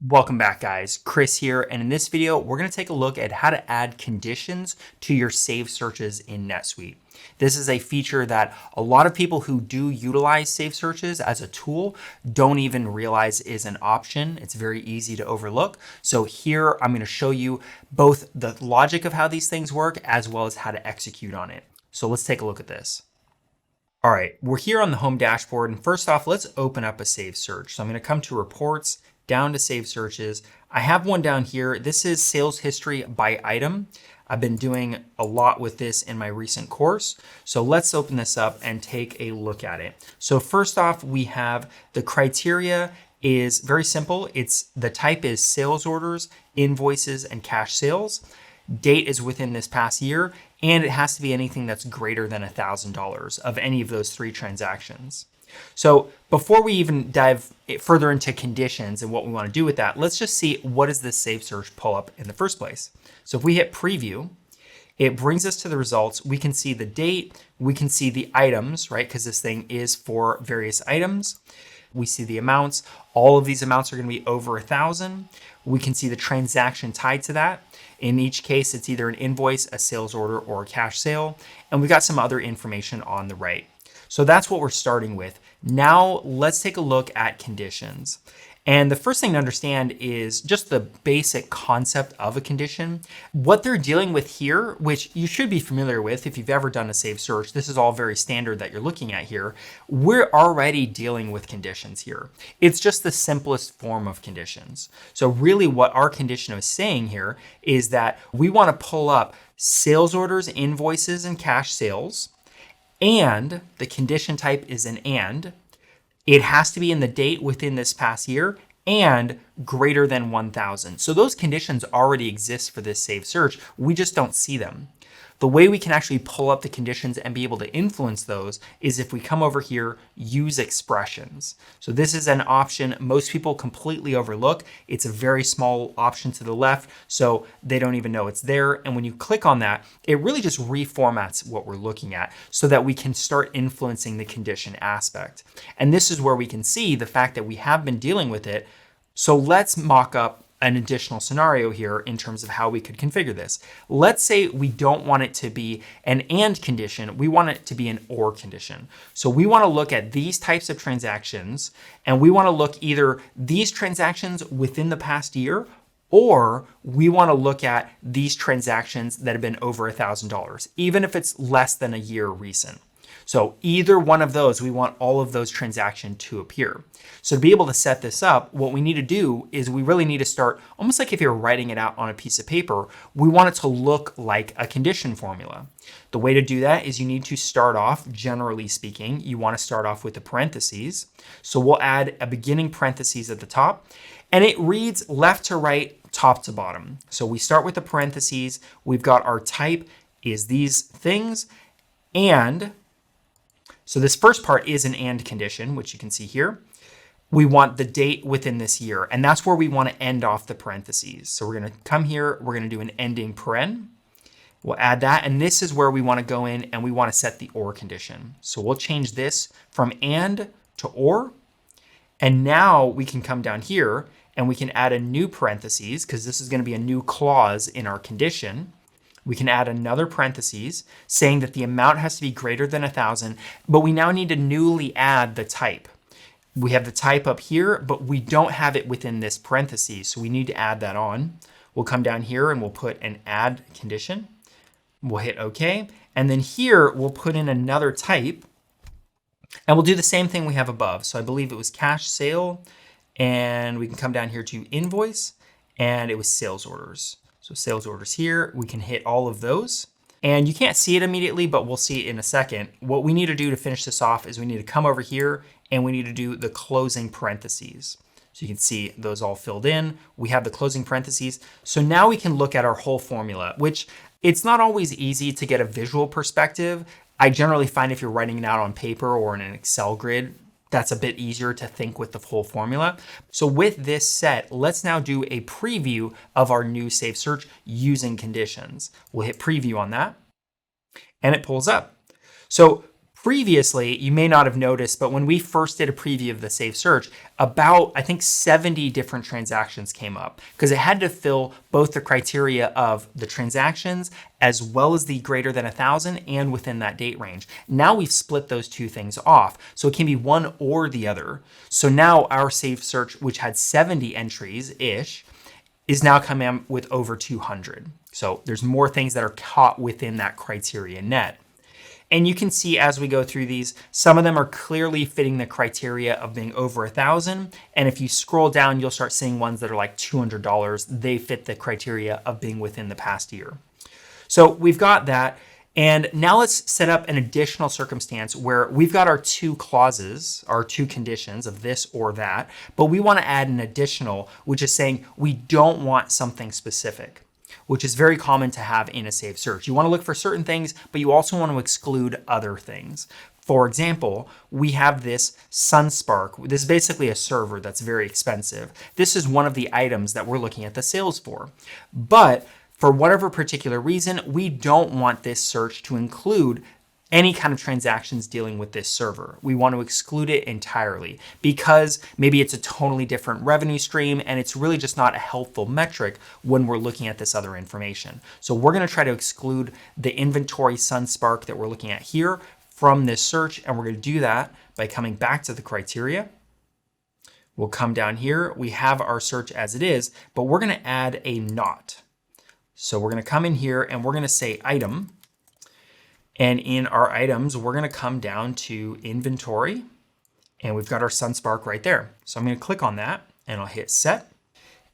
Welcome back, guys. Chris here, and in this video, we're going to take a look at how to add conditions to your saved searches in NetSuite. This is a feature that a lot of people who do utilize saved searches as a tool don't even realize is an option. It's very easy to overlook. So here, I'm going to show you both the logic of how these things work as well as how to execute on it. So let's take a look at this. All right, we're here on the home dashboard, and first off, let's open up a saved search. So I'm going to come to reports, down to saved searches. I have one down here. This is sales history by item. I've been doing a lot with this in my recent course. So let's open this up and take a look at it. So first off, we have the criteria is very simple. The type is sales orders, invoices, and cash sales. Date is within this past year, and it has to be anything that's greater than $1,000 of any of those three transactions. So before we even dive further into conditions and what we want to do with that, let's just see what does this saved search pull up in the first place. So if we hit preview, it brings us to the results. We can see the date, we can see the items, right? Because this thing is for various items. We see the amounts. All of these amounts are going to be over 1,000. We can see the transaction tied to that. In each case, it's either an invoice, a sales order, or a cash sale. And we've got some other information on the right. So that's what we're starting with. Now let's take a look at conditions. And the first thing to understand is just the basic concept of a condition. What they're dealing with here, which you should be familiar with if you've ever done a saved search, this is all very standard that you're looking at here. We're already dealing with conditions here. It's just the simplest form of conditions. So really what our condition is saying here is that we want to pull up sales orders, invoices, and cash sales. And the condition type is an and. It has to be in the date within this past year and greater than 1,000. So those conditions already exist for this saved search. We just don't see them. The way we can actually pull up the conditions and be able to influence those is if we come over here, use expressions. So this is an option most people completely overlook. It's a very small option to the left, so they don't even know it's there. And when you click on that, it really just reformats what we're looking at so that we can start influencing the condition aspect. And this is where we can see the fact that we have been dealing with it. So let's mock up an additional scenario here in terms of how we could configure this. Let's say we don't want it to be an and condition, we want it to be an or condition. So we want to look at these types of transactions, and we want to look either these transactions within the past year, or we want to look at these transactions that have been over $1,000, even if it's less than a year recent. So either one of those, we want all of those transactions to appear. So to be able to set this up, what we need to do is we really need to start almost like if you're writing it out on a piece of paper, we want it to look like a condition formula. The way to do that is you need to start off, generally speaking, you want to start off with the parentheses. So we'll add a beginning parentheses at the top, and it reads left to right, top to bottom. So we start with the parentheses. We've got our type is these things, and so this first part is an and condition, which you can see here. We want the date within this year, and that's where we want to end off the parentheses. So we're going to come here, we're going to do an ending paren. We'll add that, and this is where we want to go in and we want to set the or condition. So we'll change this from and to or, and now we can come down here and we can add a new parentheses because this is going to be a new clause in our condition. We can add another parentheses saying that the amount has to be greater than 1,000, but we now need to newly add the type. We have the type up here, but we don't have it within this parentheses, so we need to add that on. We'll come down here and we'll put an add condition. We'll hit OK, and then here we'll put in another type, and we'll do the same thing we have above. So I believe it was cash sale, and we can come down here to invoice, and it was sales orders. So sales orders here, we can hit all of those. And you can't see it immediately, but we'll see it in a second. What we need to do to finish this off is we need to come over here and we need to do the closing parentheses. So you can see those all filled in. We have the closing parentheses. So now we can look at our whole formula, which it's not always easy to get a visual perspective. I generally find if you're writing it out on paper or in an Excel grid, that's a bit easier to think with the whole formula. So with this set, let's now do a preview of our new saved search using conditions. We'll hit preview on that, and it pulls up. So Previously, you may not have noticed, but when we first did a preview of the Save Search, about, I think, 70 different transactions came up because it had to fill both the criteria of the transactions as well as the greater than 1,000 and within that date range. Now we've split those two things off, so it can be one or the other. So now our Save Search, which had 70 entries-ish, is now coming up with over 200. So there's more things that are caught within that criteria net. And you can see as we go through these, some of them are clearly fitting the criteria of being over 1,000. And if you scroll down, you'll start seeing ones that are like $200. They fit the criteria of being within the past year. So we've got that. And now let's set up an additional circumstance where we've got our two clauses, our two conditions of this or that, but we want to add an additional, which is saying we don't want something specific, which is very common to have in a Save Search. You want to look for certain things, but you also want to exclude other things. For example, we have this SunSpark. This is basically a server that's very expensive. This is one of the items that we're looking at the sales for. But for whatever particular reason, we don't want this search to include any kind of transactions dealing with this server. We want to exclude it entirely because maybe it's a totally different revenue stream and it's really just not a helpful metric when we're looking at this other information. So we're going to try to exclude the inventory SunSpark that we're looking at here from this search, and we're going to do that by coming back to the criteria. We'll come down here. We have our search as it is, but we're going to add a not. So we're going to come in here and we're going to say item. And in our items, we're going to come down to inventory, and we've got our SunSpark right there. So I'm going to click on that and I'll hit set.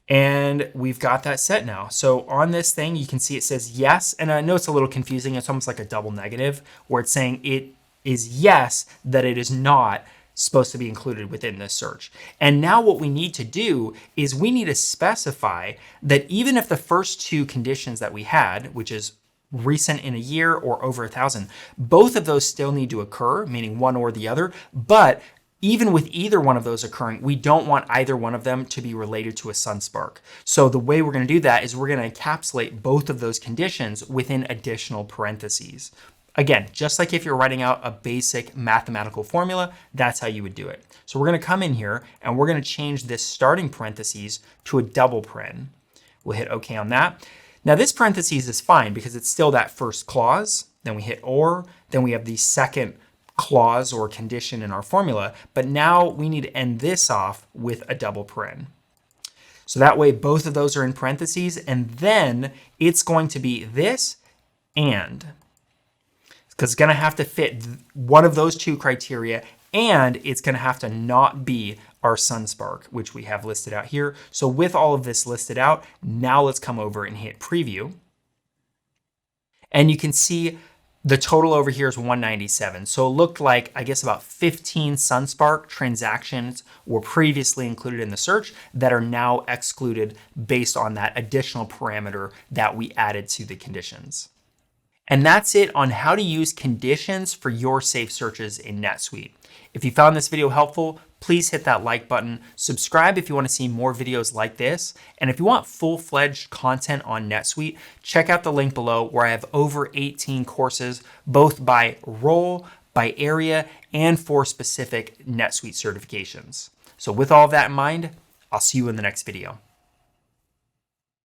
And we've got that set now. So on this thing, you can see it says yes. And I know it's a little confusing. It's almost like a double negative where it's saying it is yes, that it is not supposed to be included within this search. And now what we need to do is we need to specify that even if the first two conditions that we had, which is recent in a year or over 1,000, both of those still need to occur, meaning one or the other. But even with either one of those occurring, we don't want either one of them to be related to a SunSpark. So the way we're going to do that is we're going to encapsulate both of those conditions within additional parentheses. Again, just like if you're writing out a basic mathematical formula, that's how you would do it. So we're going to come in here and we're going to change this starting parentheses to a double paren. We'll hit OK on that. Now this parentheses is fine because it's still that first clause. Then we hit or, then we have the second clause or condition in our formula. But now we need to end this off with a double paren. So that way both of those are in parentheses, and then it's going to be this and. Because it's going to have to fit one of those two criteria, and it's going to have to not be our SunSpark, which we have listed out here. So with all of this listed out, now let's come over and hit preview. And you can see the total over here is 197. So it looked like, I guess, about 15 SunSpark transactions were previously included in the search that are now excluded based on that additional parameter that we added to the conditions. And that's it on how to use conditions for your Save Searches in NetSuite. If you found this video helpful, please hit that like button. Subscribe if you want to see more videos like this. And if you want full-fledged content on NetSuite, check out the link below where I have over 18 courses, both by role, by area, and for specific NetSuite certifications. So with all of that in mind, I'll see you in the next video.